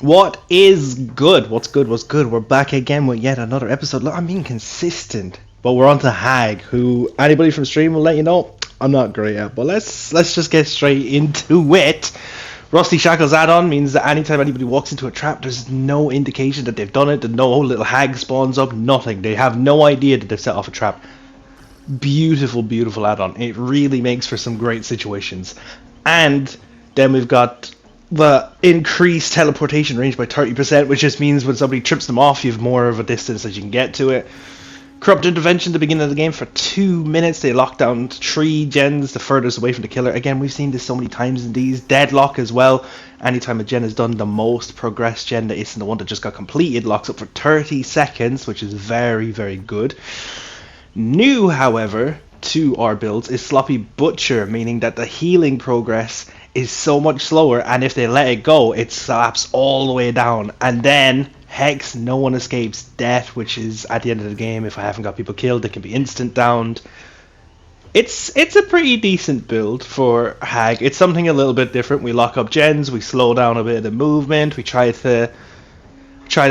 What is good? What's good? What's good? We're back again with yet another episode. Look, I'm being consistent, but we're on to Hag, who anybody from stream will let you know I'm not great at. But let's just get straight into it. Rusty Shackles add-on means that anytime anybody walks into a trap, there's no indication that they've done it. There's no little Hag spawns up. Nothing. They have no idea that they've set off a trap. Beautiful, beautiful add-on. It really makes for some great situations. And then we've got the increased teleportation range by 30%, which just means when somebody trips them off, you have more of a distance that you can get to it. Corrupt intervention at the beginning of the game for 2 minutes. They lock down 3 gens the furthest away from the killer. Again, we've seen this so many times in these. Deadlock as well. Anytime a gen is done, the most progressed gen that isn't the one that just got completed locks up for 30 seconds, which is very, very good. New, however, to our builds is Sloppy Butcher, meaning that the healing progress is so much slower, and if they let it go, it slaps all the way down. And then Hex, no one escapes death, which is at the end of the game. If I haven't got people killed, it can be instant downed. It's a pretty decent build for Hag. It's something a little bit different. We lock up gens, we slow down a bit of the movement, we try to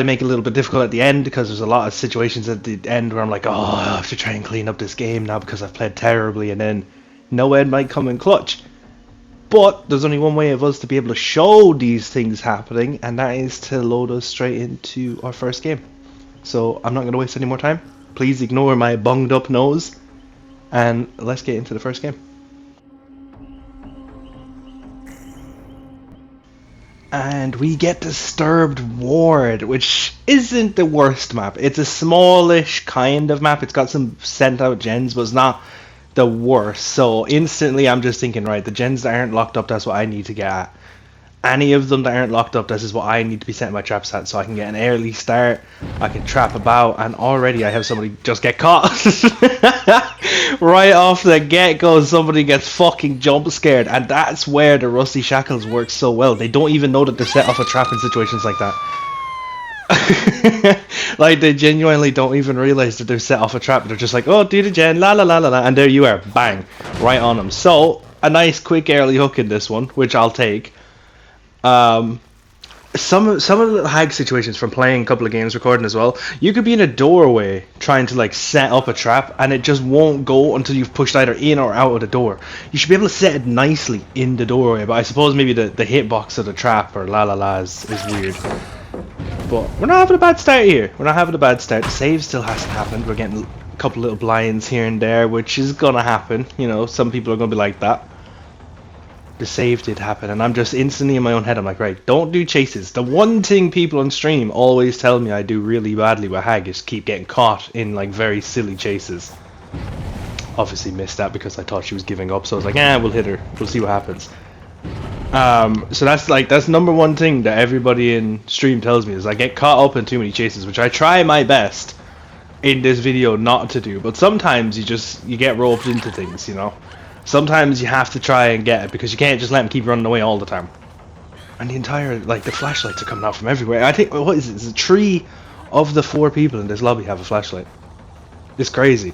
make it a little bit difficult at the end, because there's a lot of situations at the end where I'm like, oh, I have to try and clean up this game now because I've played terribly, and then no end might come in clutch. But there's only one way of us to be able to show these things happening, and that is to load us straight into our first game. So I'm not going to waste any more time. Please ignore my bunged up nose, and let's get into the first game. And we get Disturbed Ward, which isn't the worst map. It's a smallish kind of map. It's got some sent out gens, but it's not the worst. So instantly I'm just thinking, right, the gens that aren't locked up, that's what I need to get at. Any of them that aren't locked up, this is what I need to be setting my traps at, so I can get an early start, I can trap about, and already I have somebody just get caught. Right off the get-go, somebody gets fucking jump scared, and that's where the Rusty Shackles work so well. They don't even know that they're set off a trap in situations like that. Like, they genuinely don't even realize that they're set off a trap. They're just like, oh, do the gen, la la la la la, and there you are, bang, right on them. So, a nice quick early hook in this one, which I'll take. Some of the little Hag situations from playing a couple of games, recording as well, you could be in a doorway trying to like set up a trap, and it just won't go until you've pushed either in or out of the door. You should be able to set it nicely in the doorway, but I suppose maybe the hitbox of the trap or la la la is weird. But we're not having a bad start here. We're not having a bad start. The save still hasn't happened. We're getting a couple little blinds here and there, which is gonna happen. You know, some people are gonna be like that. The save did happen, and I'm just instantly in my own head. I'm like, right, don't do chases. The one thing people on stream always tell me I do really badly with Hag is keep getting caught in like very silly chases. Obviously missed that because I thought she was giving up, so I was like, we'll hit her. We'll see what happens. So that's number one thing that everybody in stream tells me is I get caught up in too many chases, which I try my best in this video not to do. But sometimes you get roped into things, you know. Sometimes you have to try and get it because you can't just let them keep running away all the time. And the entire, like, the flashlights are coming out from everywhere. I think, what is it? It's 3 of the 4 people in this lobby have a flashlight. It's crazy.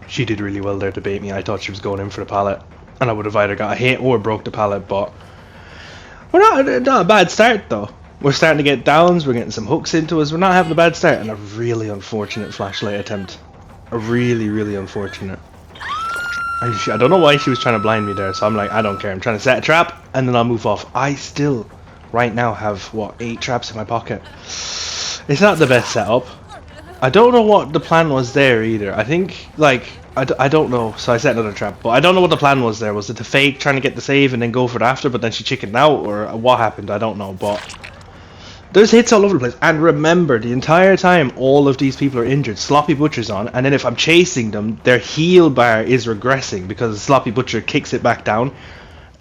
She did really well there to bait me. I thought she was going in for the pallet, and I would have either got a hit or broke the pallet, but we're not a bad start though. We're starting to get downs, we're getting some hooks into us, we're not having a bad start, and a really unfortunate flashlight attempt. A really, really unfortunate. I don't know why she was trying to blind me there, so I'm like, I don't care. I'm trying to set a trap, and then I'll move off. I still, right now, have, what, 8 traps in my pocket. It's not the best setup. I don't know what the plan was there either. I think, like, I don't know, so I set another trap. But I don't know what the plan was there. Was it to fake trying to get the save and then go for it after, but then she chickened out, or what happened? I don't know, but there's hits all over the place. And remember, the entire time all of these people are injured, Sloppy Butcher's on, and then if I'm chasing them, their heal bar is regressing because Sloppy Butcher kicks it back down.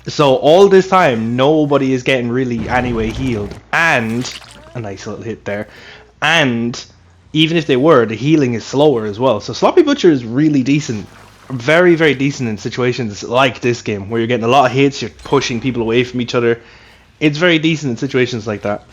So all this time, nobody is getting really anyway healed. And a nice little hit there. And even if they were, the healing is slower as well. So Sloppy Butcher is really decent. Very, very decent in situations like this game, where you're getting a lot of hits, you're pushing people away from each other. It's very decent in situations like that.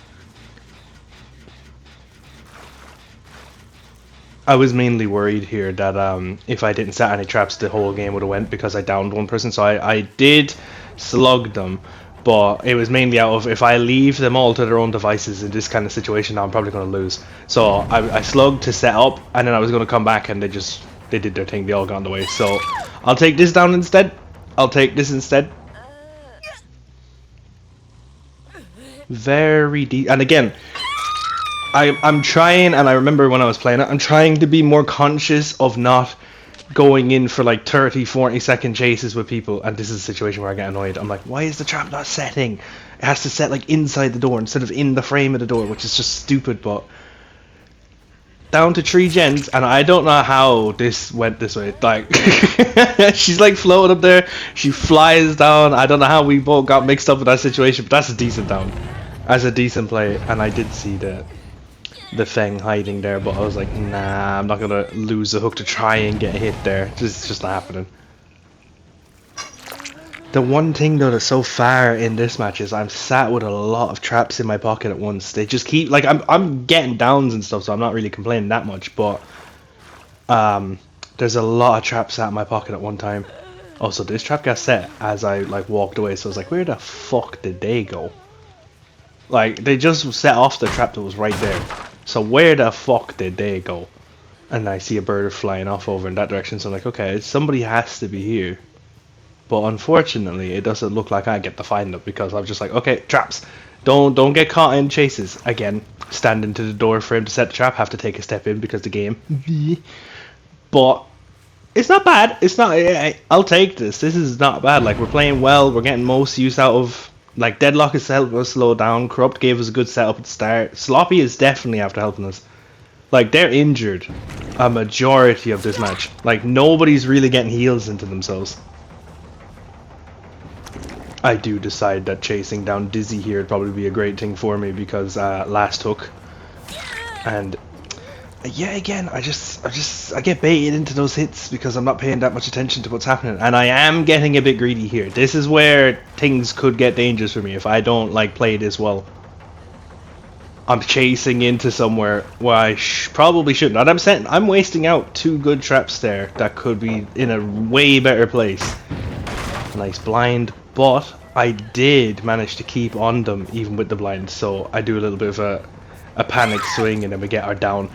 I was mainly worried here that if I didn't set any traps, the whole game would have went because I downed one person. So I did slug them, But it was mainly out of, if I leave them all to their own devices in this kind of situation, I'm probably going to lose. So I slugged to set up, and then I was going to come back, and they did their thing. They all got in the way. So I'll take this down instead. I'll take this instead. Very deep. And again, I'm trying, and I remember when I was playing it, I'm trying to be more conscious of not going in for like 30-40 second chases with people, and this is a situation where I get annoyed. I'm like, why is the trap not setting? It has to set like inside the door instead of in the frame of the door, which is just stupid. But down to 3 gens, and I don't know how this went this way. Like, she's like floating up there, she flies down. I don't know how we both got mixed up in that situation, but that's a decent down. That's a decent play, and I did see the Feng hiding there, but I was like, nah, I'm not gonna lose the hook to try and get hit there. It's just not happening. The one thing though that's so far in this match is I'm sat with a lot of traps in my pocket at once. They just keep, like, I'm getting downs and stuff, so I'm not really complaining that much, but there's a lot of traps sat in my pocket at one time. Also, this trap got set as I like walked away, so I was like, where the fuck did they go? Like, they just set off the trap that was right there. So where the fuck did they go? And I see a bird flying off over in that direction, so I'm like, okay, somebody has to be here. But unfortunately, it doesn't look like I get to find them, because I'm just like, okay, traps. Don't get caught in chases. Again, stand into the door for him to set the trap, have to take a step in because the game. But it's not bad. It's not. I'll take this. This is not bad. Like, we're playing well. We're getting most use out of. Like, Deadlock is helping us slow down. Corrupt gave us a good setup at the start. Sloppy is definitely after helping us. Like, they're injured a majority of this match. Like, nobody's really getting heals into themselves. I do decide that chasing down Dizzy here would probably be a great thing for me, because last hook. And yeah, again, I get baited into those hits because I'm not paying that much attention to what's happening, and I am getting a bit greedy here. This is where things could get dangerous for me if I don't like play this well. I'm chasing into somewhere where I probably shouldn't. And I'm wasting out 2 good traps there that could be in a way better place. Nice blind, but I did manage to keep on them even with the blind, so I do a little bit of a panic swing, and then we get our down.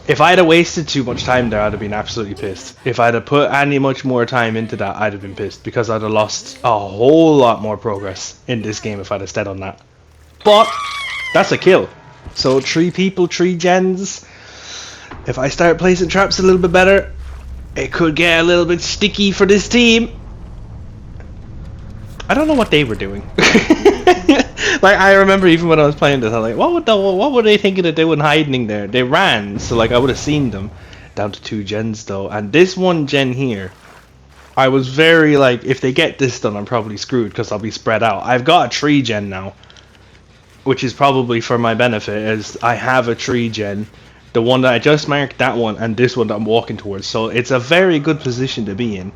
If I'd have wasted too much time there, I'd have been absolutely pissed. If I'd have put any much more time into that, I'd have been pissed, because I'd have lost a whole lot more progress in this game if I'd have stayed on that. But that's a kill. So 3 people, 3 gens. If I start placing traps a little bit better, it could get a little bit sticky for this team. I don't know what they were doing. Like, I remember even when I was playing this, I was like, what were they thinking of doing hiding there? They ran, so like I would have seen them. Down to 2 gens though, and this 1 gen here, I was very like, if they get this done, I'm probably screwed because I'll be spread out. I've got a 3 gen now, which is probably for my benefit, as I have a 3 gen. The one that I just marked, that one, and this one that I'm walking towards. So it's a very good position to be in.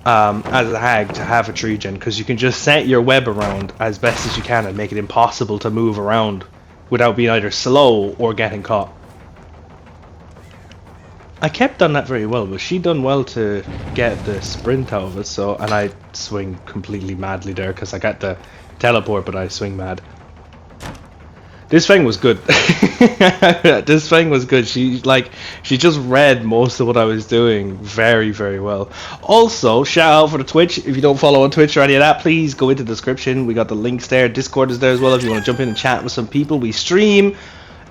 As a hag, to have a 3 gen, because you can just set your web around as best as you can and make it impossible to move around without being either slow or getting caught. I kept on that very well, but she done well to get the sprint out of it. So, and I swing completely madly there because I got the teleport, but I swing mad. This thing was good. This thing was good. She just read most of what I was doing very, very well. Also, shout out for the Twitch. If you don't follow on Twitch or any of that, please go into the description. We got the links there. Discord is there as well if you want to jump in and chat with some people. We stream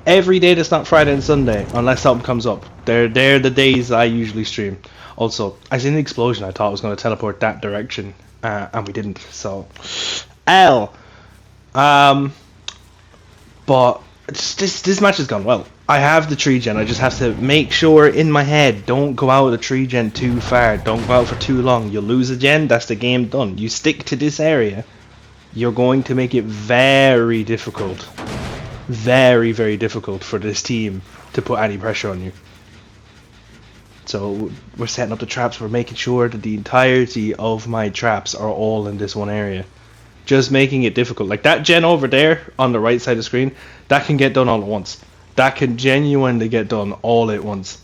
every day that's not Friday and Sunday, unless something comes up. They're the days I usually stream. Also, I seen the explosion. I thought I was going to teleport that direction, and we didn't. So, L. But this match has gone well. I have the 3 gen. I just have to make sure in my head, don't go out of the 3 gen too far. Don't go out for too long. You'll lose a gen, that's the game done. You stick to this area, you're going to make it very difficult. Very, very difficult for this team to put any pressure on you. So we're setting up the traps. We're making sure that the entirety of my traps are all in this one area. Just making it difficult. Like that gen over there on the right side of the screen, that can get done all at once. That can genuinely get done all at once.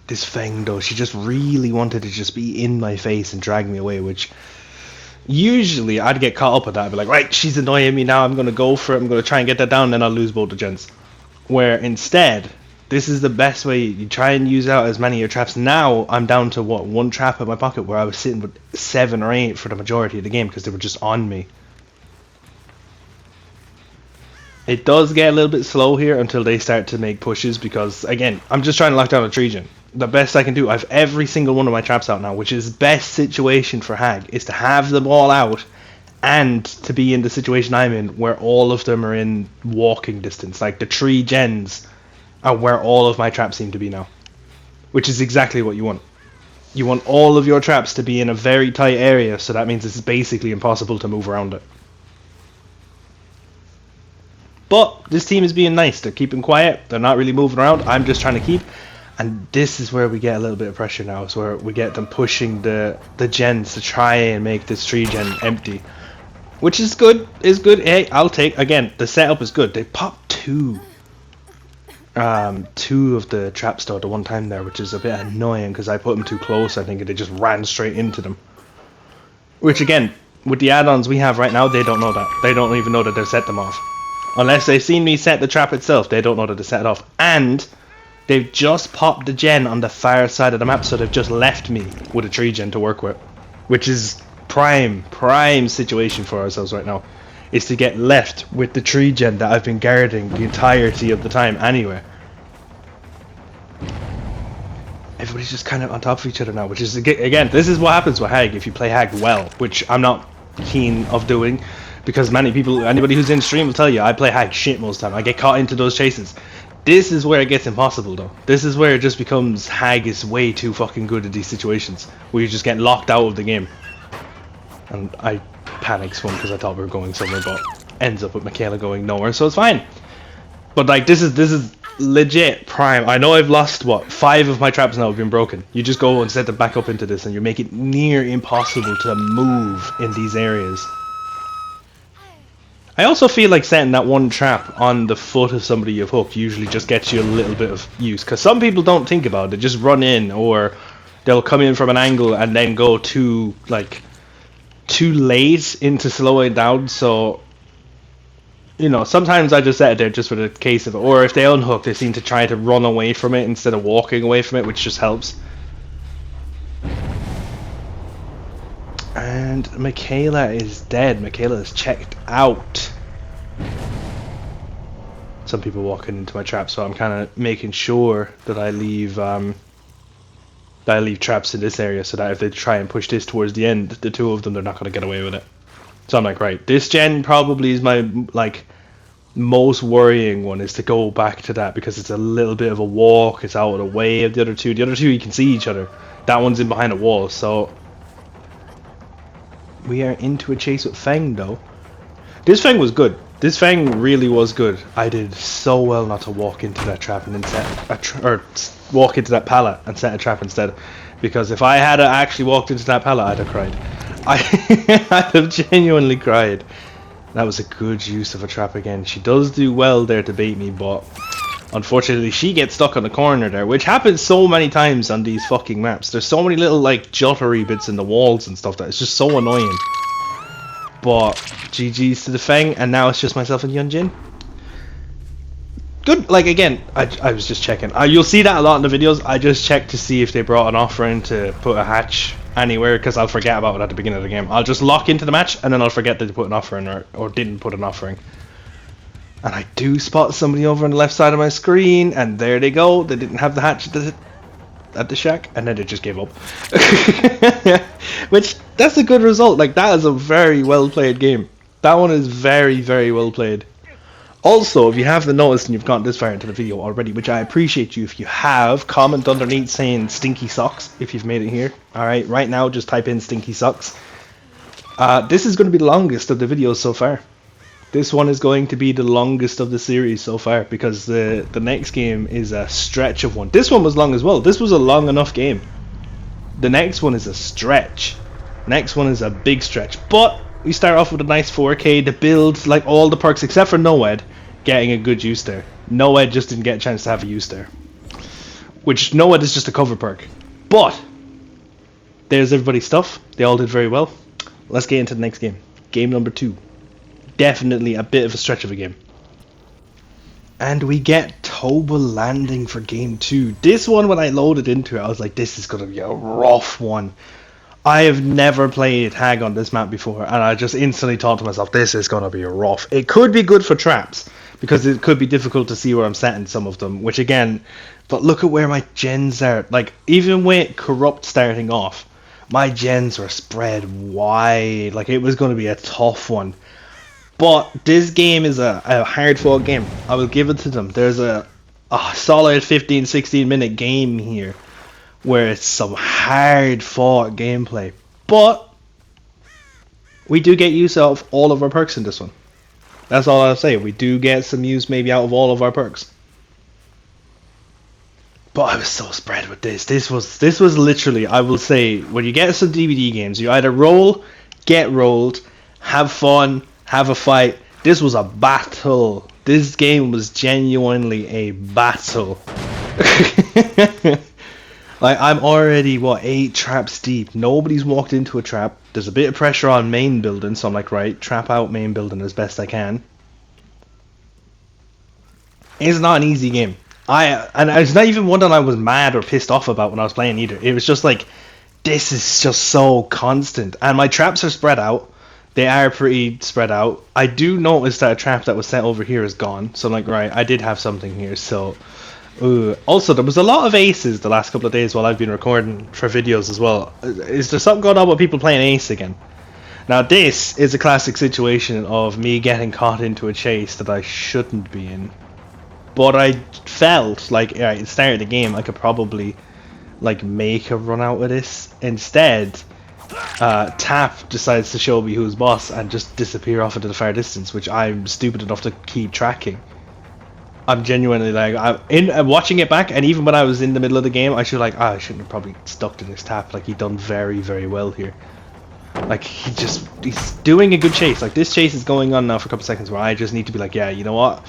This Feng though, she just really wanted to just be in my face and drag me away, which usually I'd get caught up with that. I'd be like, right, she's annoying me now, I'm gonna go for it, I'm gonna try and get that down, then I'll lose both the gens. Where instead, this is the best way. You try and use out as many of your traps. Now I'm down to what, one trap in my pocket, where I was sitting with 7 or 8 for the majority of the game because they were just on me. It does get a little bit slow here until they start to make pushes, because again, I'm just trying to lock down a tree gen. The best I can do, I have every single one of my traps out now, which is best situation for Hag, is to have them all out and to be in the situation I'm in where all of them are in walking distance. Like the 3 gens are where all of my traps seem to be now, which is exactly what you want. You want all of your traps to be in a very tight area, so that means it's basically impossible to move around it. But this team is being nice. They're keeping quiet. They're not really moving around. I'm just trying to keep. And this is where we get a little bit of pressure now. It's where we get them pushing the gens to try and make this 3 gen empty. Which is good. Is good. Hey, I'll take. Again, the setup is good. They popped 2 of the traps though at the one time there, which is a bit annoying because I put them too close, I think, and they just ran straight into them. Which again, with the add-ons we have right now, they don't know that. They don't even know that they've set them off. Unless they've seen me set the trap itself, they don't know that they set it off. And they've just popped the gen on the far side of the map, so they've just left me with a 3 gen to work with. Which is prime situation for ourselves right now. Is to get left with the 3 gen that I've been guarding the entirety of the time anyway. Everybody's just kind of on top of each other now, which is, again, this is what happens with Hag if you play Hag well, which I'm not keen of doing. Because many people, anybody who's in stream will tell you, I play Hag shit most of the time. I get caught into those chases. This is where it gets impossible though. This is where it just becomes Hag is way too fucking good at these situations. Where you just get locked out of the game. And I panicked one because I thought we were going somewhere, but ends up with Michaela going nowhere, so it's fine. But like, this is legit prime. I know I've lost, what, 5 of my traps now have been broken. You just go and set them back up into this and you make it near impossible to move in these areas. I also feel like setting that one trap on the foot of somebody you've hooked usually just gets you a little bit of use, because some people don't think about it. They just run in, or they'll come in from an angle and then go too late into slowing down. So, you know, sometimes I just set it there just for the case of it. Or if they unhook, they seem to try to run away from it instead of walking away from it, which just helps. And Michaela is dead. Michaela is checked out. Some people walking into my trap, so I'm kind of making sure that I leave traps in this area, so that if they try and push this towards the end, the 2 of them, they're not going to get away with it. So I'm like, right, this gen probably is my most worrying one, is to go back to that, because it's a little bit of a walk. It's out of the way of the other 2. The other 2 you can see each other. That one's in behind a wall, so we are into a chase with Feng though. This Feng was good. This Feng really was good. I did so well not to walk into that trap and then walk into that pallet and set a trap instead. Because if I had actually walked into that pallet, I'd have cried. I'd have genuinely cried. That was a good use of a trap again. She does do well there to bait me, but unfortunately she gets stuck on the corner there, which happens so many times on these fucking maps. There's so many little like juttery bits in the walls and stuff that it's just so annoying. But GG's to the Feng, and now it's just myself and Yunjin. Good. Like, again, I was just checking. You'll see that a lot in the videos. I just checked to see if they brought an offering to put a hatch anywhere, because I'll forget about it at the beginning of the game. I'll just lock into the match and then I'll forget that they put an offering or didn't put an offering. And I do spot somebody over on the left side of my screen, and there they go. They didn't have the hatch at the shack, and then they just gave up. Which, that's a good result. Like, that is a very well played game. That one is very, very well played. Also, if you haven't noticed and you've gotten this far into the video already, which I appreciate you if you have, comment underneath saying stinky socks if you've made it here. Alright, right now just type in stinky socks. This is going to be the longest of the videos so far. This one is going to be the longest of the series so far, because the next game is a stretch of one. This one was long as well. This was a long enough game. The next one is a stretch. Next one is a big stretch. But we start off with a nice 4K. The build, like all the perks except for Noed, getting a good use there. Noed just didn't get a chance to have a use there. which Noah is just a cover perk. But there's everybody's stuff. They all did very well. Let's get into the next game. Game number 2. Definitely a bit of a stretch of a game. And we get Toba Landing for game 2. This one, when I loaded into it, I was like, this is going to be a rough one. I have never played Hag on this map before, and I just instantly thought to myself, this is going to be rough. It could be good for traps, because it could be difficult to see where I'm setting some of them, which again, but look at where my gens are. Like, even with Corrupt starting off, my gens were spread wide. Like, it was going to be a tough one. But this game is a hard-fought game. I will give it to them. There's a solid 15-16 minute game here where it's some hard-fought gameplay. But we do get use of all of our perks in this one. That's all I'll say. We do get some use maybe out of all of our perks. But I was so spread with this. This was literally, I will say, when you get some DBD games, you either roll, get rolled, have fun, have a fight. This was a battle. This game was genuinely a battle. Like, I'm already, 8 traps deep. Nobody's walked into a trap. There's a bit of pressure on main building, so I'm like, right, trap out main building as best I can. It's not an easy game. And it's not even one that I was mad or pissed off about when I was playing either. It was just like, this is just so constant. And my traps are spread out. They are pretty spread out. I do notice that a trap that was set over here is gone. So I'm like, right, I did have something here. So, also, there was a lot of aces the last couple of days while I've been recording for videos as well. Is there something going on with people playing ace again? Now, this is a classic situation of me getting caught into a chase that I shouldn't be in. But I felt like at the start of the game I could probably like make a run out of this. Instead, Tap decides to show me who's boss and just disappear off into the far distance, which I'm stupid enough to keep tracking. I'm genuinely like, I'm watching it back, and even when I was in the middle of the game, I should I shouldn't have probably stuck to this Tap. Like, he done very, very well here. Like, he's doing a good chase. Like, this chase is going on now for a couple seconds where I just need to be like, yeah, you know what?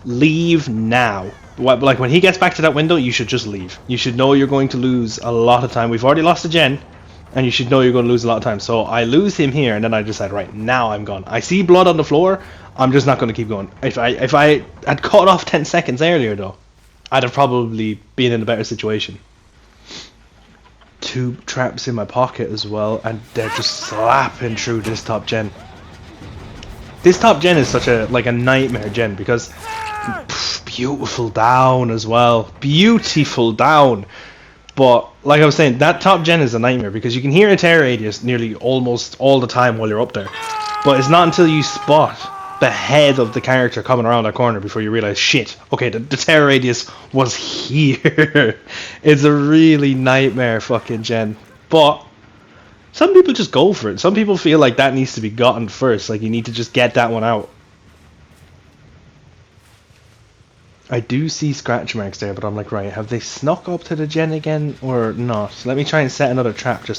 Leave now. Like, when he gets back to that window, you should just leave. You should know you're going to lose a lot of time. We've already lost a gen, and you should know you're going to lose a lot of time. So I lose him here, and then I decide, right, now I'm gone. I see blood on the floor, I'm just not going to keep going. If I had cut off 10 seconds earlier, though, I'd have probably been in a better situation. 2 traps in my pocket as well, and they're just slapping through this top gen. This top gen is such a nightmare gen because beautiful down as well, beautiful down. But like I was saying, that top gen is a nightmare because you can hear a tear radius nearly almost all the time while you're up there. But it's not until you spot the head of the character coming around that corner before you realize, shit, okay, the tear radius was here. It's a really nightmare fucking gen. But some people just go for it. Some people feel like that needs to be gotten first. Like, you need to just get that one out. I do see scratch marks there, but I'm like, right, have they snuck up to the gen again or not? So let me try and set another trap.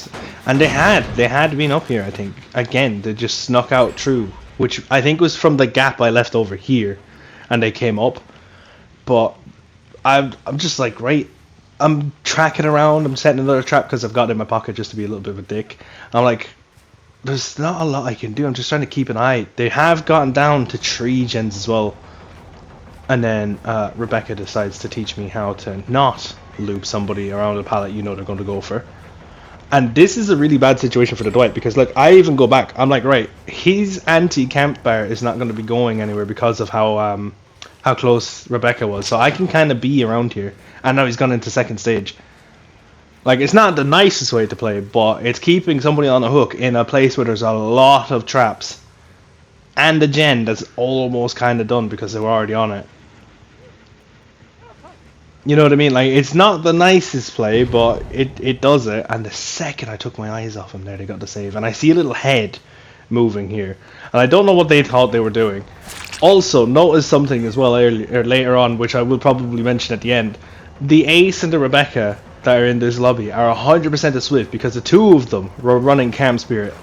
And they had been up here, I think. Again, they just snuck out through, which I think was from the gap I left over here, and they came up. But I'm just like, right, I'm tracking around, I'm setting another trap because I've got it in my pocket just to be a little bit of a dick. I'm like, there's not a lot I can do. I'm just trying to keep an eye. They have gotten down to 3 gens as well. And then Rebecca decides to teach me how to not loop somebody around a pallet you know they're going to go for. And this is a really bad situation for the Dwight because, look, I even go back. I'm like, right, his anti-camp bar is not going to be going anywhere because of how close Rebecca was. So I can kind of be around here. And now he's gone into second stage. Like, it's not the nicest way to play, but it's keeping somebody on a hook in a place where there's a lot of traps. And the gen that's almost kind of done because they were already on it. You know what I mean? Like, it's not the nicest play, but it does it. And the second I took my eyes off him there, they got the save. And I see a little head moving here. And I don't know what they thought they were doing. Also, notice something as well later on, which I will probably mention at the end. The Ace and the Rebecca that are in this lobby are 100% a Swift because the 2 of them were running Cam Spirit.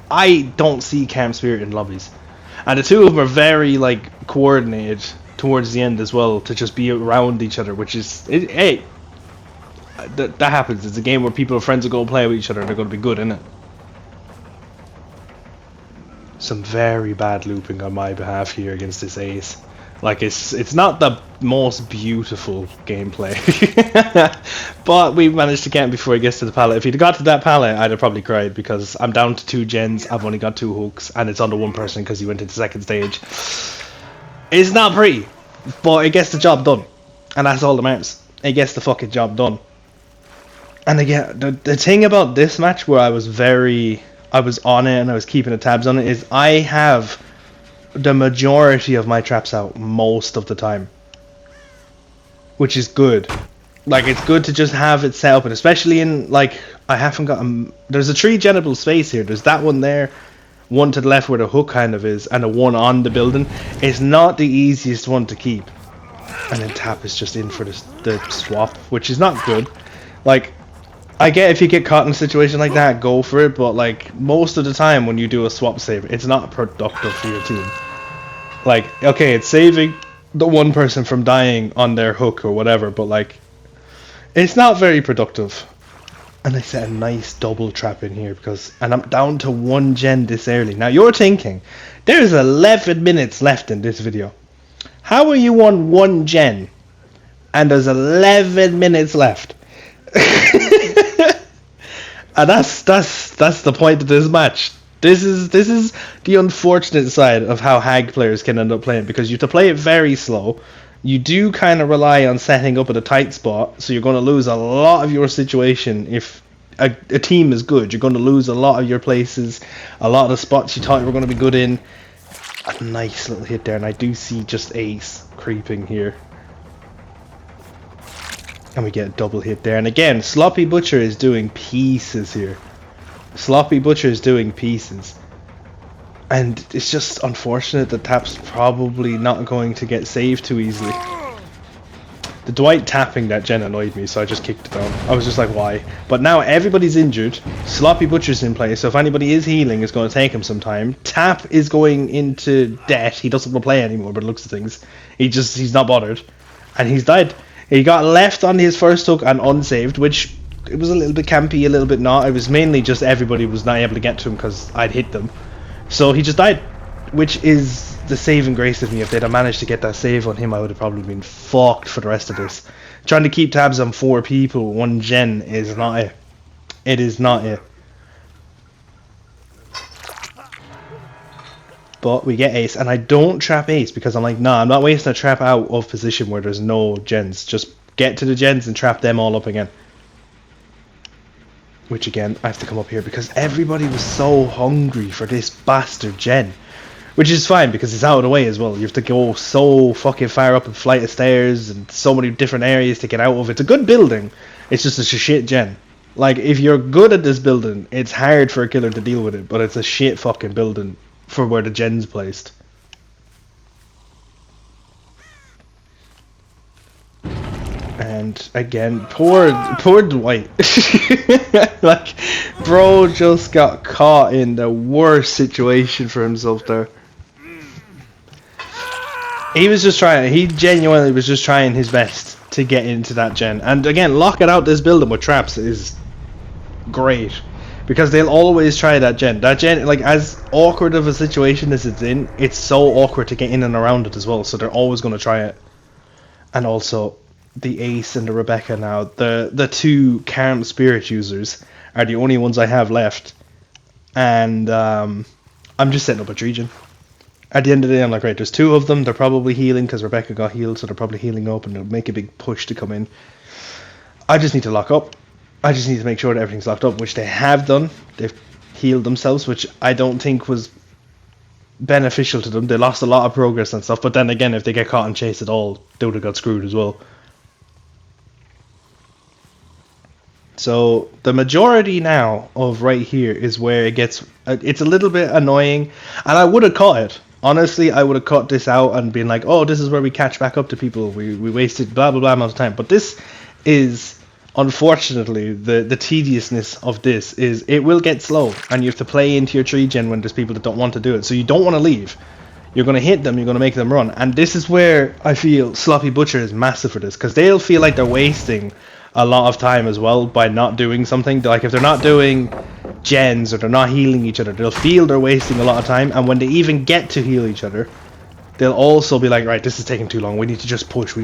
I don't see Cam Spirit in lobbies. And the 2 of them are very, coordinated towards the end as well to just be around each other, which is, hey, that happens. It's a game where people are friends will go play with each other and they're going to be good in it. Some very bad looping on my behalf here against this ace. Like, it's not the most beautiful gameplay. But we managed to get him before he gets to the pallet. If he'd got to that pallet, I'd have probably cried, because I'm down to 2 gens, I've only got 2 hooks, and it's under 1 person because he went into second stage. It's not pretty, but it gets the job done. And that's all that matters. It gets the fucking job done. And again, the thing about this match where I was on it and I was keeping the tabs on it is I have the majority of my traps out most of the time, which is good. Like, it's good to just have it set up, and especially in, like, I haven't got there's a 3 genable space here. There's that one there, one to the left where the hook kind of is, and a one on the building. It's not the easiest one to keep, and then Tap is just in for the swap, which is not good. Like, I get if you get caught in a situation like that, go for it, but like most of the time when you do a swap save, it's not productive for your team. Like, okay, it's saving the one person from dying on their hook or whatever, but like, it's not very productive. And I set a nice double trap in here and I'm down to 1 gen this early. Now you're thinking, there's 11 minutes left in this video. How are you on 1 gen and there's 11 minutes left? And that's the point of this match. This is the unfortunate side of how Hag players can end up playing, because you have to play it very slow. You do kind of rely on setting up at a tight spot, so you're going to lose a lot of your situation. If a team is good, you're going to lose a lot of your places, a lot of the spots you thought you were going to be good in. A nice little hit there, and I do see just ace creeping here. And we get a double hit there. And again, Sloppy Butcher is doing pieces here. Sloppy Butcher is doing pieces. And it's just unfortunate that Tap's probably not going to get saved too easily. The Dwight tapping that gen annoyed me, so I just kicked it down. I was just like, why? But now everybody's injured. Sloppy Butcher's in play, so if anybody is healing, it's going to take him some time. Tap is going into debt. He doesn't want to play anymore, but it looks at things. He's not bothered. And he's died. He got left on his first hook and unsaved, which it was a little bit campy, a little bit not. It was mainly just everybody was not able to get to him because I'd hit them. So he just died, which is the saving grace of me. If they'd have managed to get that save on him, I would have probably been fucked for the rest of this. Trying to keep tabs on 4 people, 1 gen is not it. It is not it. But we get ace, and I don't trap ace because I'm like, nah, I'm not wasting a trap out of position where there's no gens. Just get to the gens and trap them all up again. Which again, I have to come up here because everybody was so hungry for this bastard gen. Which is fine because it's out of the way as well. You have to go so fucking far up a flight of stairs and so many different areas to get out of. It's a good building. It's just a shit gen. Like, if you're good at this building, it's hard for a killer to deal with it, but it's a shit fucking building for where the gen's placed. And again, poor Dwight. Like, bro just got caught in the worst situation for himself there. He genuinely was just trying his best to get into that gen. And again, locking out this building with traps is great. Because they'll always try that gen. That gen, like, as awkward of a situation as it's in, it's so awkward to get in and around it as well. So they're always going to try it. And also, the Ace and the Rebecca now, the 2 Calm Spirit users are the only ones I have left. And I'm just setting up a Tregan. At the end of the day, I'm like, right, there's 2 of them. They're probably healing because Rebecca got healed, so they're probably healing up and they'll make a big push to come in. I just need to lock up. I just need to make sure that everything's locked up, which they have done. They've healed themselves, which I don't think was beneficial to them. They lost a lot of progress and stuff, but then again, if they get caught and chased at all, they would have got screwed as well. So the majority now of right here is where it gets, it's a little bit annoying, and I would have caught it. Honestly, I would have cut this out and been like, oh, this is where we catch back up to people. We wasted blah blah blah amount of time. But this is, unfortunately, the tediousness of this is it will get slow, and you have to play into your 3 gen when there's people that don't want to do it. So you don't want to leave. You're going to hit them, you're going to make them run. And this is where I feel Sloppy Butcher is massive for this, because they'll feel like they're wasting a lot of time as well by not doing something. Like if they're not doing gens or they're not healing each other, they'll feel they're wasting a lot of time, and when they even get to heal each other, they'll also be like, right, this is taking too long, we need to just push,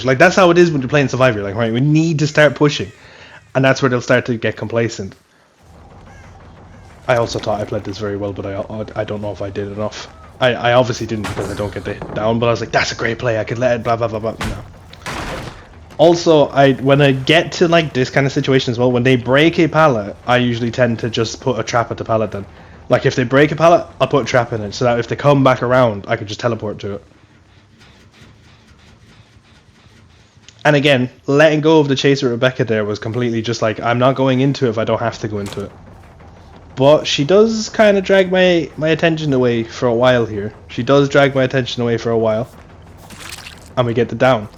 like that's how it is when you're playing Survivor. You're like, right, we need to start pushing, and that's where they'll start to get complacent. I also thought I played this very well, but I don't know if I did enough. I obviously didn't, because I don't get the hit down, but I was like, that's a great play, I could let it blah blah blah blah. No. Also, when I get to like this kind of situation as well, when they break a pallet, I usually tend to just put a trap at the pallet then. Like if they break a pallet, I'll put a trap in it so that if they come back around, I can just teleport to it. And again, letting go of the chase with Rebecca there was completely just like, I'm not going into it if I don't have to go into it. But she does kind of drag my attention away for a while here. She does drag my attention away for a while. And we get the down.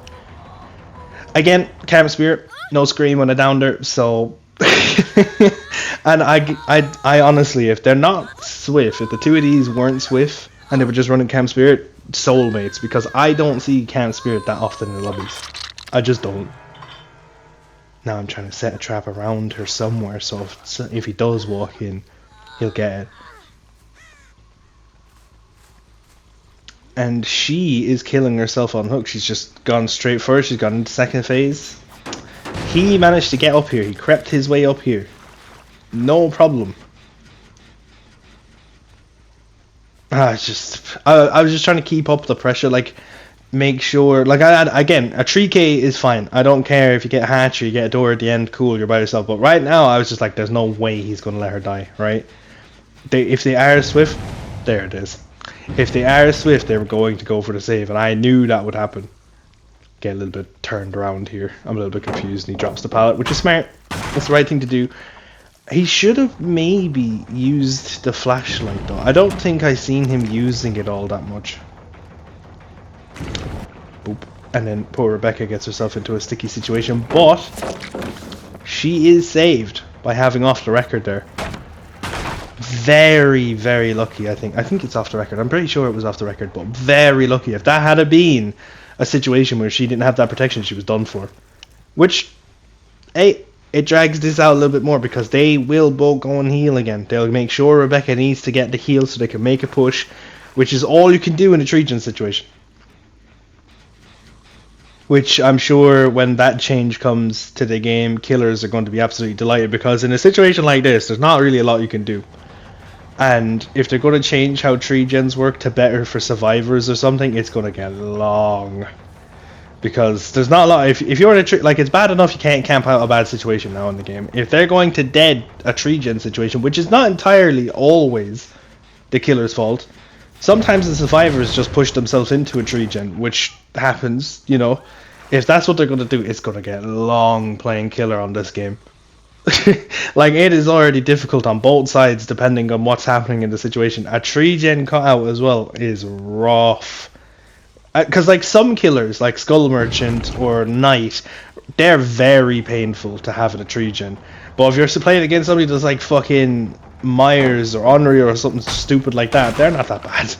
Again, Camp Spirit, no scream when I downed her, so... And I honestly, if they're not Swift, if the two of these weren't Swift, and they were just running Camp Spirit, soulmates, because I don't see Camp Spirit that often in the lobbies. I just don't. Now I'm trying to set a trap around her somewhere, so if he does walk in, he'll get it. And she is killing herself on hook. She's just gone straight first. She's gone into second phase. He managed to get up here. He crept his way up here. No problem. I was just trying to keep up the pressure. Like, make sure. Like, again, a 3K is fine. I don't care if you get a hatch or you get a door at the end. Cool, you're by yourself. But right now, I was just like, there's no way he's going to let her die, right? If they are Swift, there it is. If they are Swift, they were going to go for the save, and I knew that would happen. Get a little bit turned around here. I'm a little bit confused, and he drops the pallet, which is smart. That's the right thing to do. He should have maybe used the flashlight, though. I don't think I seen him using it all that much. Boop. And then poor Rebecca gets herself into a sticky situation, but she is saved by having off the record there. Very, very lucky, I think. I think it's off the record. I'm pretty sure it was off the record, but very lucky. If that had been a situation where she didn't have that protection, she was done for. Which, hey, it drags this out a little bit more because they will both go and heal again. They'll make sure Rebecca needs to get the heal so they can make a push, which is all you can do in a Trojan situation. Which I'm sure when that change comes to the game, killers are going to be absolutely delighted, because in a situation like this, there's not really a lot you can do. And if they're going to change how 3gens work to better for survivors or something, it's going to get long. Because there's not a lot. If you're in a like, it's bad enough you can't camp out a bad situation now in the game. If they're going to dead a 3gen situation, which is not entirely always the killer's fault, sometimes the survivors just push themselves into a 3gen, which happens, you know. If that's what they're going to do, it's going to get long playing killer on this game. Like, it is already difficult on both sides depending on what's happening in the situation. A 3gen cutout as well is rough. Because like some killers, like Skull Merchant or Knight, they're very painful to have in a 3gen. But if you're playing against somebody that's like fucking Myers or Henri or something stupid like that, they're not that bad.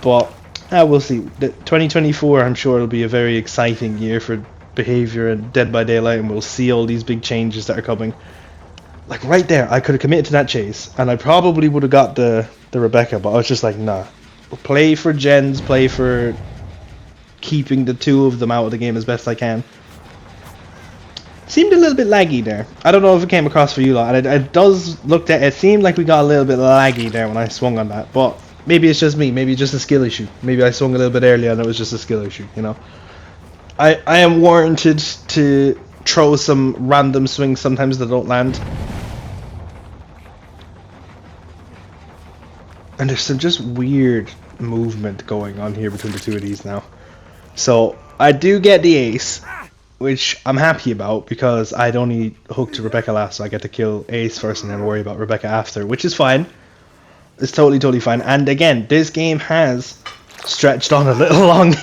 But we'll see. 2024, I'm sure it'll be a very exciting year for behavior and Dead by Daylight, and we'll see all these big changes that are coming. Like right there, I could have committed to that chase, and I probably would have got the Rebecca, but I was just like, nah. Play for gens, play for keeping the two of them out of the game as best I can. Seemed a little bit laggy there. I don't know if it came across for you lot, and it seemed like we got a little bit laggy there when I swung on that, but maybe it's just me, maybe it's just a skill issue. Maybe I swung a little bit earlier and it was just a skill issue, you know. I am warranted to throw some random swings sometimes that don't land. And there's some just weird movement going on here between the two of these now. So I do get the ace, which I'm happy about because I'd only hooked to Rebecca last, so I get to kill Ace first and then worry about Rebecca after, which is fine. It's totally fine. And again, this game has stretched on a little long.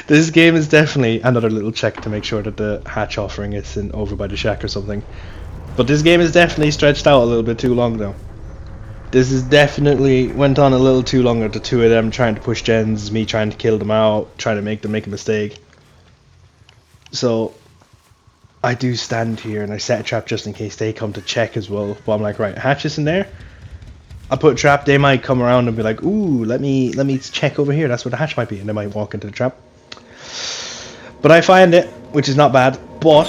This game is definitely another little check to make sure that the hatch offering isn't over by the shack or something. But this game is definitely stretched out a little bit too long though. This is definitely went on a little too long with the two of them trying to push gens, me trying to kill them out, trying to make them make a mistake. So I do stand here and I set a trap just in case they come to check as well. But I'm like, right, hatch is in there. I put a trap, they might come around and be like, ooh, let me check over here. That's where the hatch might be. And they might walk into the trap. But I find it, which is not bad. But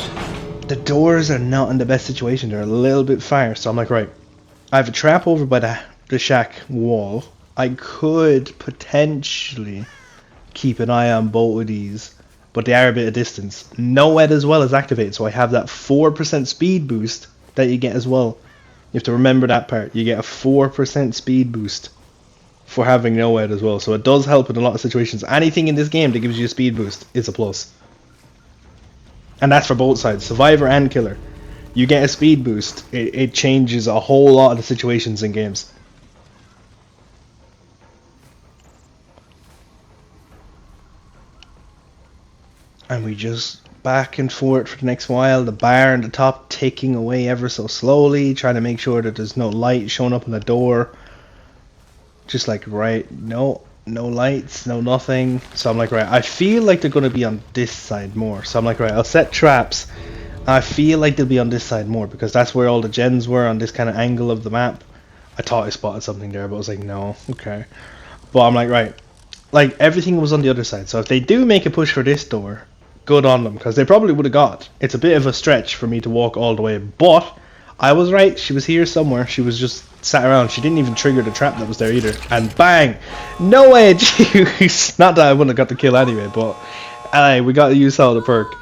the doors are not in the best situation. They're a little bit far. So I'm like, right, I have a trap over by the shack wall. I could potentially keep an eye on both of these, but they are a bit of distance. NOED as well is activated, so I have that 4% speed boost that you get as well. You have to remember that part. You get a 4% speed boost for having NOED as well, so it does help in a lot of situations. Anything in this game that gives you a speed boost is a plus. And that's for both sides, Survivor and Killer. You get a speed boost, it changes a whole lot of the situations in games. And we just back and forth for the next while. The bar on the top ticking away ever so slowly, trying to make sure that there's no light showing up on the door. Just like, right, no lights, no nothing. So I'm like, right, I feel like they're going to be on this side more. So I'm like, right, I'll set traps. I feel like they'll be on this side more because that's where all the gens were on this kind of angle of the map. I thought I spotted something there, but I was like, no, okay. But I'm like, right, like everything was on the other side. So if they do make a push for this door, good on them, because they probably would have got. It's a bit of a stretch for me to walk all the way, but I was right. She was here somewhere. She was just sat around. She didn't even trigger the trap that was there either. And bang! No edge! Not that I wouldn't have got the kill anyway, but we got to use all the perk.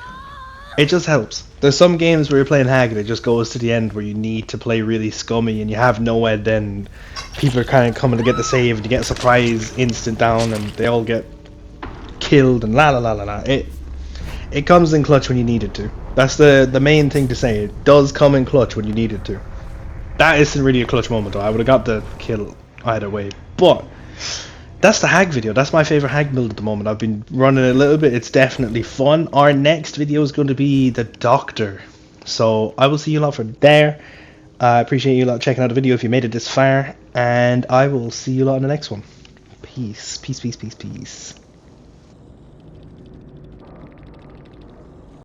It just helps. There's some games where you're playing Hag and it just goes to the end where you need to play really scummy and you have no ed, then people are kind of coming to get the save and you get a surprise instant down and they all get killed and la la la la la. It comes in clutch when you need it to. That's the main thing to say. It does come in clutch when you need it to. That isn't really a clutch moment though. I would have got the kill either way. But that's the Hag video. That's my favorite Hag build at the moment. I've been running it a little bit. It's definitely fun. Our next video is going to be the Doctor. So I will see you lot for there. I appreciate you lot checking out the video if you made it this far. And I will see you lot in the next one. Peace. Peace, peace, peace, peace.